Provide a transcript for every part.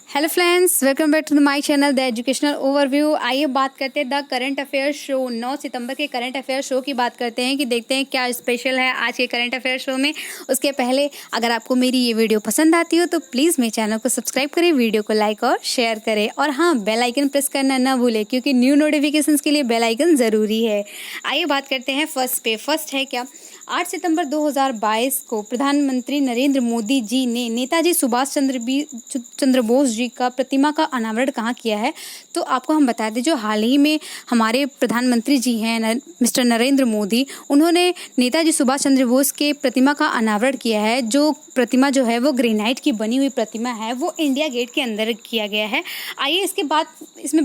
Hello friends, welcome back to my channel the educational overview. आइए बात करते हैं द करंट अफेयर शो। 9 सितंबर के करंट अफेयर शो की बात करते हैं कि देखते हैं क्या स्पेशल है आज के करंट अफेयर शो में। उसके पहले अगर आपको मेरी ये वीडियो पसंद आती हो तो प्लीज़ मेरे चैनल को सब्सक्राइब करें, वीडियो को लाइक और शेयर करें, और हाँ, बेल आइकन प्रेस करना ना भूलें क्योंकि न्यू नोटिफिकेशंस के लिए बेल आइकन ज़रूरी है। आइए बात करते हैं फर्स्ट पे। फर्स्ट है क्या, 8 सितंबर 2022 को प्रधानमंत्री नरेंद्र मोदी जी ने नेताजी सुभाष चंद्र बोस जी का प्रतिमा का अनावरण कहाँ किया है। तो आपको हम बता दें, जो हाल ही में हमारे प्रधानमंत्री जी हैं मिस्टर नरेंद्र मोदी, उन्होंने नेताजी सुभाष चंद्र बोस के प्रतिमा का अनावरण किया है। जो प्रतिमा जो है वो ग्रेनाइट की बनी हुई प्रतिमा है, वो इंडिया गेट के अंदर किया गया है। आइए इसमें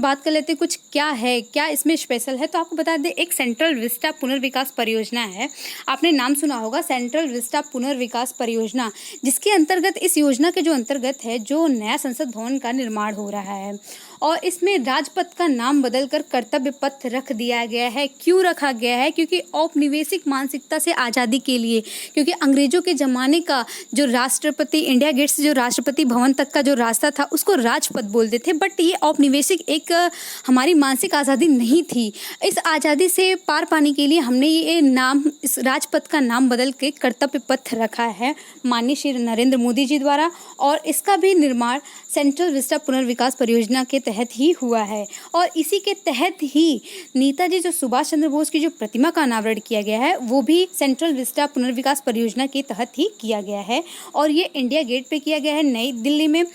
बात कर लेते हैं कुछ क्या है, क्या इसमें स्पेशल है। तो आपको बता दें, एक सेंट्रल विस्टा पुनर्विकास परियोजना है। आपने नाम सुना होगा, सेंट्रल विस्टा पुनर्विकास परियोजना, जिसके अंतर्गत इस योजना के जो अंतर्गत है जो नया संसद भवन का निर्माण हो रहा है, और इसमें राजपथ का नाम बदलकर कर्तव्य पथ रख दिया गया है। क्यों रखा गया है? क्योंकि औपनिवेशिक मानसिकता से आज़ादी के लिए, क्योंकि अंग्रेजों के ज़माने का जो राष्ट्रपति इंडिया गेट से जो राष्ट्रपति भवन तक का जो रास्ता था उसको राजपथ बोलते थे, बट ये औपनिवेशिक एक हमारी मानसिक आज़ादी नहीं थी। इस आज़ादी से पार पाने के लिए हमने ये नाम, इस राजपथ का नाम बदल के कर्तव्य पथ रखा है माननीय श्री नरेंद्र मोदी जी द्वारा, और इसका भी निर्माण सेंट्रल विस्टा पुनर्विकास परियोजना के तहत ही हुआ है। और इसी के तहत ही नेताजी जो सुभाष चंद्र बोस की जो प्रतिमा का अनावरण किया गया है वो भी सेंट्रल विस्टा पुनर्विकास परियोजना के तहत ही किया गया है, और ये इंडिया गेट पे किया गया है नई दिल्ली में।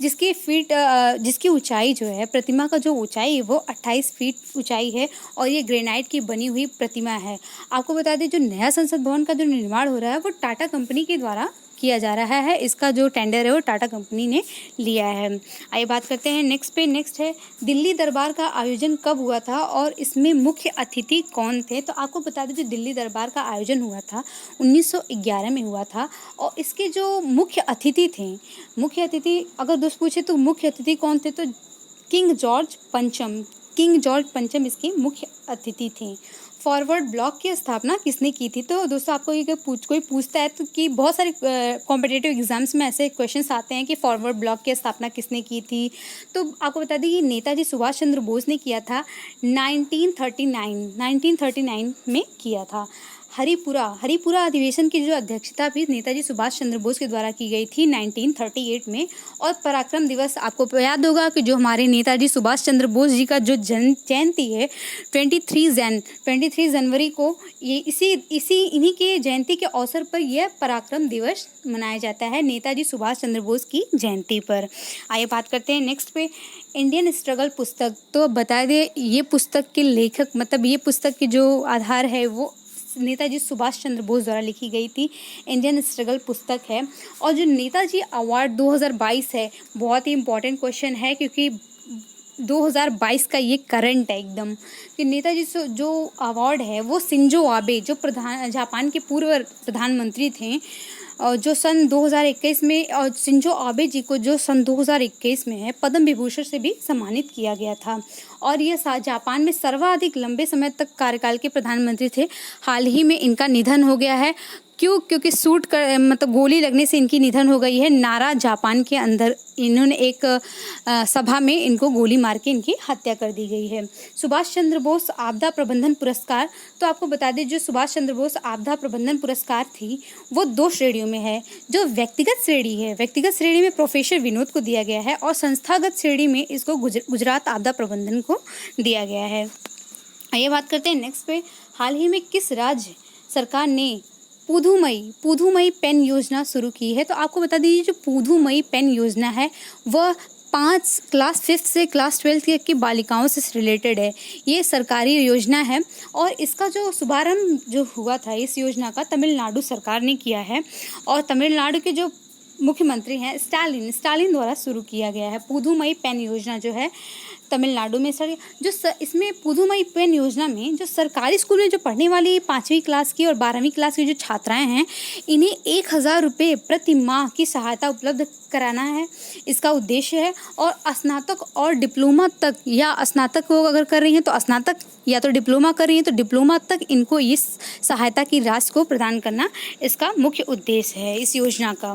जिसकी ऊंचाई जो है, प्रतिमा का जो ऊंचाई है वो 28 फीट ऊंचाई है, और ये ग्रेनाइट की बनी हुई प्रतिमा है। आपको बता दें, जो नया संसद भवन का जो निर्माण हो रहा है वो टाटा कंपनी के द्वारा किया जा रहा है। इसका जो टेंडर है वो टाटा कंपनी ने लिया है। आइए बात करते हैं नेक्स्ट पे। नेक्स्ट है, दिल्ली दरबार का आयोजन कब हुआ था और इसमें मुख्य अतिथि कौन थे। तो आपको बता दें, जो दिल्ली दरबार का आयोजन हुआ था 1911 में हुआ था, और इसके जो मुख्य अतिथि थे, मुख्य अतिथि अगर दोस्त पूछे तो मुख्य अतिथि कौन थे, तो किंग जॉर्ज पंचम इसके मुख्य अतिथि थे। फॉरवर्ड ब्लॉक की स्थापना किसने की थी। तो दोस्तों, आपको ये कोई पूछता है तो कि बहुत सारे कॉम्पिटिटिव एग्जाम्स में ऐसे क्वेश्चंस आते हैं कि फॉरवर्ड ब्लॉक की स्थापना किसने की थी। तो आपको बता दें, ये नेताजी सुभाष चंद्र बोस ने किया था 1939 में किया था। हरिपुरा अधिवेशन की जो अध्यक्षता भी नेताजी सुभाष चंद्र बोस के द्वारा की गई थी 1938 में। और पराक्रम दिवस आपको याद होगा कि जो हमारे नेताजी सुभाष चंद्र बोस जी का जो जयंती है 23 जनवरी को, ये इन्हीं के जयंती के अवसर पर यह पराक्रम दिवस मनाया जाता है, नेताजी सुभाष चंद्र बोस की जयंती पर। आइए बात करते हैं नेक्स्ट पे, इंडियन स्ट्रगल पुस्तक। तो बता दें, ये पुस्तक के लेखक, मतलब ये पुस्तक के जो आधार है वो नेताजी सुभाष चंद्र बोस द्वारा लिखी गई थी। इंडियन स्ट्रगल पुस्तक है। और जो नेताजी अवार्ड 2022 है, बहुत ही इंपॉर्टेंट क्वेश्चन है क्योंकि 2022 का ये करंट है एकदम, कि नेताजी से जो अवार्ड है वो शिंजो आबे, जो जापान के पूर्व प्रधानमंत्री थे, और जो सन 2021 में, और शिंजो आबे जी को जो सन 2021 में है पद्म विभूषण से भी सम्मानित किया गया था। और ये जापान में सर्वाधिक लंबे समय तक कार्यकाल के प्रधानमंत्री थे। हाल ही में इनका निधन हो गया है। क्योंकि गोली लगने से इनकी निधन हो गई है। नारा जापान के अंदर इन्होंने एक सभा में इनको गोली मार के इनकी हत्या कर दी गई है। सुभाष चंद्र बोस आपदा प्रबंधन पुरस्कार। तो आपको बता दें, जो सुभाष चंद्र बोस आपदा प्रबंधन पुरस्कार थी वो 2 श्रेणियों में है। जो व्यक्तिगत श्रेणी में प्रोफेसर विनोद को दिया गया है, और संस्थागत श्रेणी में इसको गुजरात आपदा प्रबंधन को दिया गया है। आइए बात करते हैं नेक्स्ट पे, हाल ही में किस राज्य सरकार ने पुधुमई पेन योजना शुरू की है। तो आपको बता दीजिए, जो पुधुमई पेन योजना है वह क्लास 5 से क्लास 12 की बालिकाओं से रिलेटेड है। ये सरकारी योजना है, और इसका जो शुभारंभ जो हुआ था इस योजना का तमिलनाडु सरकार ने किया है, और तमिलनाडु के जो मुख्यमंत्री हैं स्टालिन द्वारा शुरू किया गया है। पुधुमई पेन योजना जो है तमिलनाडु में इसमें पुधुमई पेन योजना में जो सरकारी स्कूल में जो पढ़ने वाली 5वीं क्लास की और 12वीं क्लास की जो छात्राएं हैं, इन्हें 1000 रुपये प्रति माह की सहायता उपलब्ध कराना है, इसका उद्देश्य है। और स्नातक और डिप्लोमा तक, या स्नातक को अगर कर रही हैं तो स्नातक, या तो डिप्लोमा कर रही हैं तो डिप्लोमा तक इनको इस सहायता की राशि को प्रदान करना इसका मुख्य उद्देश्य है इस योजना का।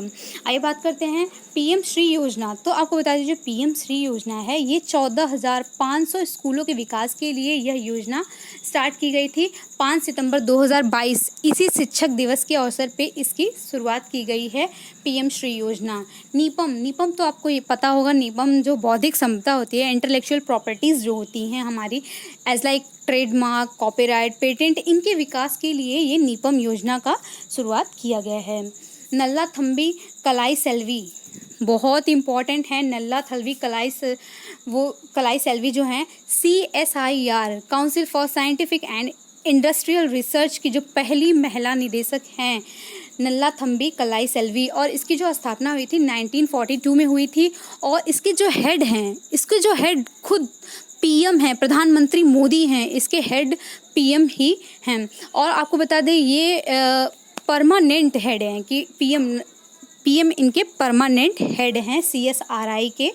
आइए बात करते हैं पीएम श्री योजना। तो आपको बता दीजिए, पीएम श्री योजना है, ये 14,500 स्कूलों के विकास के लिए यह योजना स्टार्ट की गई थी 5 सितंबर 2022। इसी शिक्षक दिवस के अवसर पे इसकी शुरुआत की गई है पीएम श्री योजना। नीपम तो आपको ये पता होगा, नीपम जो बौद्धिक संपदा होती है, इंटेलेक्चुअल प्रॉपर्टीज़ जो होती हैं हमारी, as like trademark, copyright, patent, इनके विकास के लिए ये नीपम योजना का शुरुआत किया गया है। नल्ला थम्बी कलाई सेल्वी बहुत इम्पॉर्टेंट है। नल्ला थम्बी कलाई सेल्वी जो हैं CSIR council for scientific and industrial research की जो पहली महिला निदेशक हैं नल्ला थम्बी कलाई सेल्वी, और इसकी जो स्थापना हुई थी 1942 में हुई थी। और इसके जो हेड खुद पीएम हैं, प्रधानमंत्री मोदी हैं, इसके हेड पीएम ही हैं। और आपको बता दें ये परमानेंट हेड हैं कि पीएम इनके परमानेंट हेड हैं, CSRI के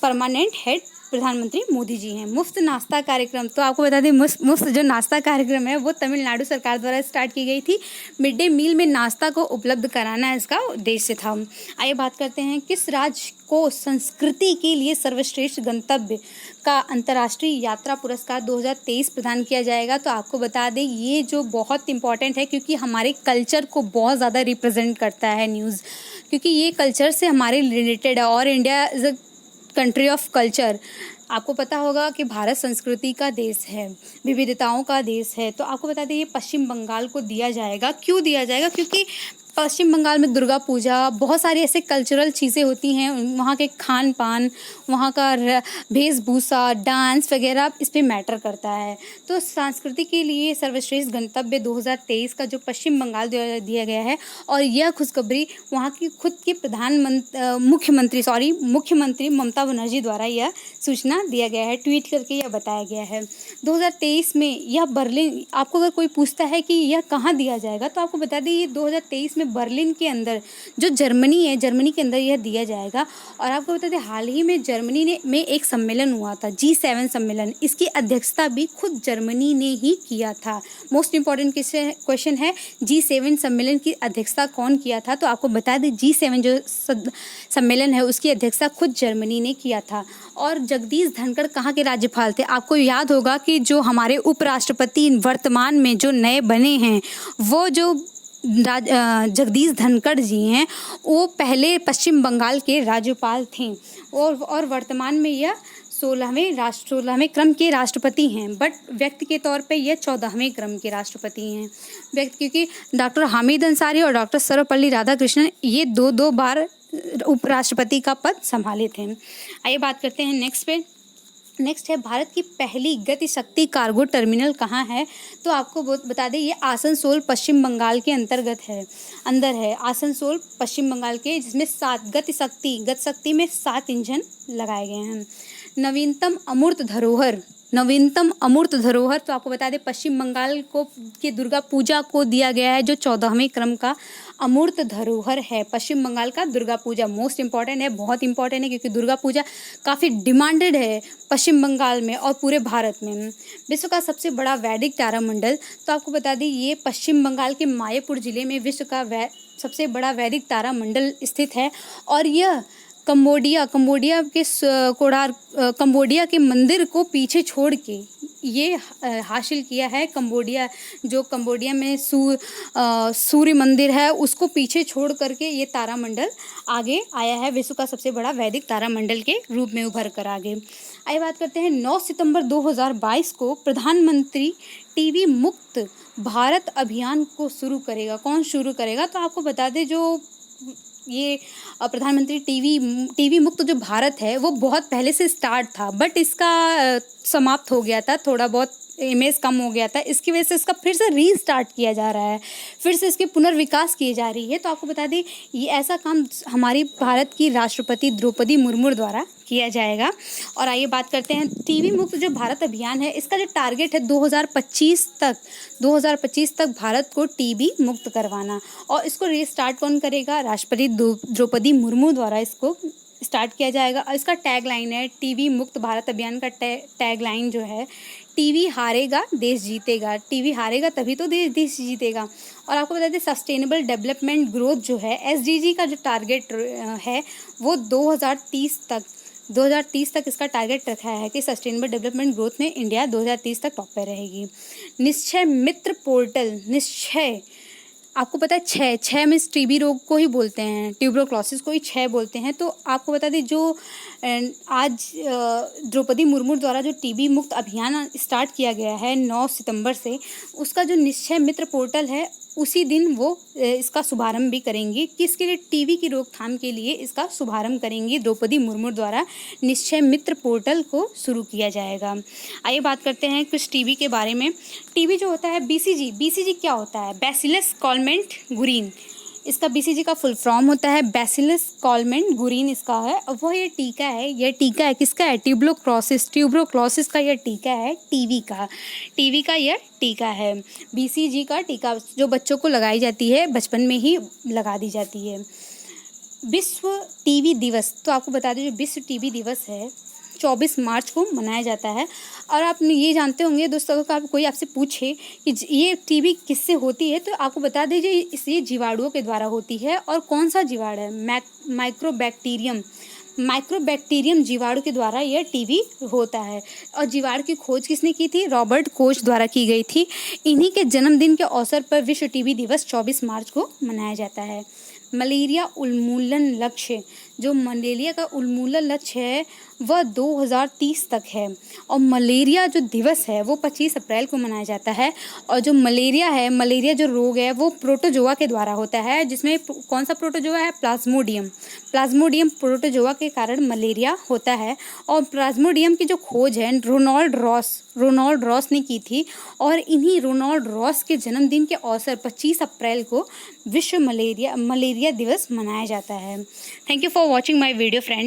परमानेंट हेड प्रधानमंत्री मोदी जी हैं। मुफ्त नाश्ता कार्यक्रम, तो आपको बता दें मुफ्त जो नाश्ता कार्यक्रम है वो तमिलनाडु सरकार द्वारा स्टार्ट की गई थी। मिड डे मील में नाश्ता को उपलब्ध कराना इसका उद्देश्य था। आइए बात करते हैं किस राज्य को संस्कृति के लिए सर्वश्रेष्ठ गंतव्य का अंतर्राष्ट्रीय यात्रा पुरस्कार 2023 प्रदान किया जाएगा। तो आपको बता दें ये जो बहुत इंपॉर्टेंट है, क्योंकि हमारे कल्चर को बहुत ज़्यादा रिप्रेजेंट करता है न्यूज़, क्योंकि ये कल्चर से हमारे रिलेटेड है। और India is a country of culture. आपको पता होगा कि भारत संस्कृति का देश है, विविधताओं का देश है। तो आपको बता दें ये पश्चिम बंगाल को दिया जाएगा। क्यों दिया जाएगा? क्योंकि पश्चिम बंगाल में दुर्गा पूजा, बहुत सारी ऐसे कल्चरल चीज़ें होती हैं, वहाँ के खान पान, वहाँ का वेशभूषा, डांस वगैरह इस पे मैटर करता है। तो संस्कृति के लिए सर्वश्रेष्ठ गंतव्य 2023 का जो पश्चिम बंगाल दिया गया है, और यह खुशखबरी वहाँ की खुद के मुख्यमंत्री ममता बनर्जी द्वारा यह सूचना दिया गया है, ट्वीट करके यह बताया गया है। 2023 में यह बर्लिन, आपको अगर कोई पूछता है कि यह कहाँ दिया जाएगा, तो आपको बता दें ये 2023 में बर्लिन के अंदर, जो जर्मनी है, जर्मनी के अंदर यह दिया जाएगा। और आपको बता दें हाल ही में जर्मनी में एक सम्मेलन हुआ था, G7 सम्मेलन, इसकी अध्यक्षता भी खुद जर्मनी ने ही किया था। मोस्ट इंपॉर्टेंट क्वेश्चन है G7 सम्मेलन की अध्यक्षता कौन किया था? तो आपको बता दें G7 जो सम्मेलन है उसकी अध्यक्षता खुद जर्मनी ने किया था। और जगदीश धनखड़ कहाँ के राज्यपाल थे? आपको याद होगा कि जो हमारे उपराष्ट्रपति वर्तमान में जो नए बने हैं, वो जो जगदीश धनखड़ जी हैं, वो पहले पश्चिम बंगाल के राज्यपाल थे, और वर्तमान में यह 16वें क्रम के राष्ट्रपति हैं। बट व्यक्ति के तौर पे यह 14वें क्रम के राष्ट्रपति हैं व्यक्ति, क्योंकि डॉक्टर हामिद अंसारी और डॉक्टर सर्वपल्ली राधाकृष्णन ये दो बार उपराष्ट्रपति का पद संभाले थे। आइए बात करते हैं नेक्स्ट है भारत की पहली गति शक्ति कार्गो टर्मिनल कहाँ है? तो आपको बता दें ये आसनसोल पश्चिम बंगाल के अंदर है आसनसोल पश्चिम बंगाल के, जिसमें 7 गति शक्ति में 7 इंजन लगाए गए हैं। नवीनतम अमूर्त धरोहर, तो आपको बता दें पश्चिम बंगाल की दुर्गा पूजा को दिया गया है जो 14वें क्रम का अमूर्त धरोहर है। पश्चिम बंगाल का दुर्गा पूजा मोस्ट इंपॉर्टेंट है, बहुत इंपॉर्टेंट है, क्योंकि दुर्गा पूजा काफ़ी डिमांडेड है पश्चिम बंगाल में और पूरे भारत में। विश्व का सबसे बड़ा वैदिक तारामंडल, तो आपको बता दें ये पश्चिम बंगाल के मायापुर जिले में विश्व का सबसे बड़ा वैदिक तारामंडल स्थित है। और यह कंबोडिया के मंदिर को पीछे छोड़ के ये हासिल किया है। कंबोडिया में सूर्य मंदिर है, उसको पीछे छोड़ करके ये तारामंडल आगे आया है, विश्व का सबसे बड़ा वैदिक तारामंडल के रूप में उभर कर आगे। आइए बात करते हैं 9 सितंबर 2022 को प्रधानमंत्री टीबी मुक्त भारत अभियान को शुरू करेगा। कौन शुरू करेगा? तो आपको बता दें जो ये प्रधानमंत्री टीबी मुक्त जो भारत है वो बहुत पहले से स्टार्ट था, बट इसका समाप्त हो गया था, थोड़ा बहुत इमेज कम हो गया था, इसकी वजह से इसका फिर से रीस्टार्ट किया जा रहा है, फिर से इसके पुनर्विकास किए जा रही है। तो आपको बता दें ये ऐसा काम हमारी भारत की राष्ट्रपति द्रौपदी मुर्मू द्वारा किया जाएगा। और आइए बात करते हैं टीबी मुक्त जो भारत अभियान है, इसका जो टारगेट है 2025 तक भारत को टीबी मुक्त करवाना। और इसको रीस्टार्ट कौन करेगा? राष्ट्रपति द्रौपदी मुर्मू द्वारा इसको स्टार्ट किया जाएगा। और इसका टैगलाइन है टीबी मुक्त भारत अभियान का टैगलाइन जो है टीबी हारेगा देश जीतेगा। टीबी हारेगा तभी तो देश जीतेगा। और आपको बता दें सस्टेनेबल डेवलपमेंट ग्रोथ जो है एसडीजी का जो टारगेट है वो 2030 तक इसका टारगेट रखा है कि सस्टेनेबल डेवलपमेंट ग्रोथ में इंडिया 2030 तक टॉप पे रहेगी। निश्चय मित्र पोर्टल, निश्चय आपको पता है छः में टीबी रोग को ही बोलते हैं, ट्यूबरोक्लोसिस को ही छः बोलते हैं। तो आपको बता दें जो आज द्रौपदी मुर्मू द्वारा जो टीबी मुक्त अभियान स्टार्ट किया गया है 9 सितंबर से, उसका जो निश्चय मित्र पोर्टल है उसी दिन वो इसका शुभारंभ भी करेंगी। किसके लिए? टीबी की रोकथाम के लिए इसका शुभारंभ करेंगी द्रौपदी मुर्मू द्वारा निश्चय मित्र पोर्टल को शुरू किया जाएगा। आइए बात करते हैं कुछ टीबी के बारे में। टीबी जो होता है बीसीजी क्या होता है? बैसिलस कॉलमेंट गुरीन, इसका बीसीजी का फुल फॉर्म होता है बैसिलस कॉलमेंट गुरीन इसका है। और वह ये टीका है किसका है? ट्यूबरोक्लोसिस का यह टीका है टीबी का यह टीका है। बीसीजी का टीका जो बच्चों को लगाई जाती है, बचपन में ही लगा दी जाती है। विश्व टीबी दिवस, तो आपको बता दें जो विश्व टीबी दिवस है 24 मार्च को मनाया जाता है। और आप ये जानते होंगे दोस्तों, अगर कोई आपसे पूछे कि ये टीबी किससे होती है तो आपको बता दीजिए ये जीवाणुओं के द्वारा होती है। और कौन सा जीवाणु है? माइक्रोबैक्टीरियम जीवाणु के द्वारा यह टीबी होता है। और जीवाणु की खोज किसने की थी? रॉबर्ट कोच द्वारा की गई थी। इन्हीं के जन्मदिन के अवसर पर विश्व टीबी दिवस 24 मार्च को मनाया जाता है। मलेरिया उन्मूलन लक्ष्य, जो मलेरिया का उन्मूलन लक्ष्य है वह 2030 तक है। और मलेरिया जो दिवस है वो 25 अप्रैल को मनाया जाता है। और जो मलेरिया जो रोग है वो प्रोटोजोआ के द्वारा होता है, जिसमें कौन सा प्रोटोजोआ है? प्लाज्मोडियम प्रोटोजोआ के कारण मलेरिया होता है। और प्लाज्मोडियम की जो खोज है रोनाल्ड रॉस ने की थी। और इन्हीं रोनाल्ड रॉस के जन्मदिन के अवसर 25 अप्रैल को विश्व मलेरिया दिवस मनाया जाता है। Thank you for watching my video friends.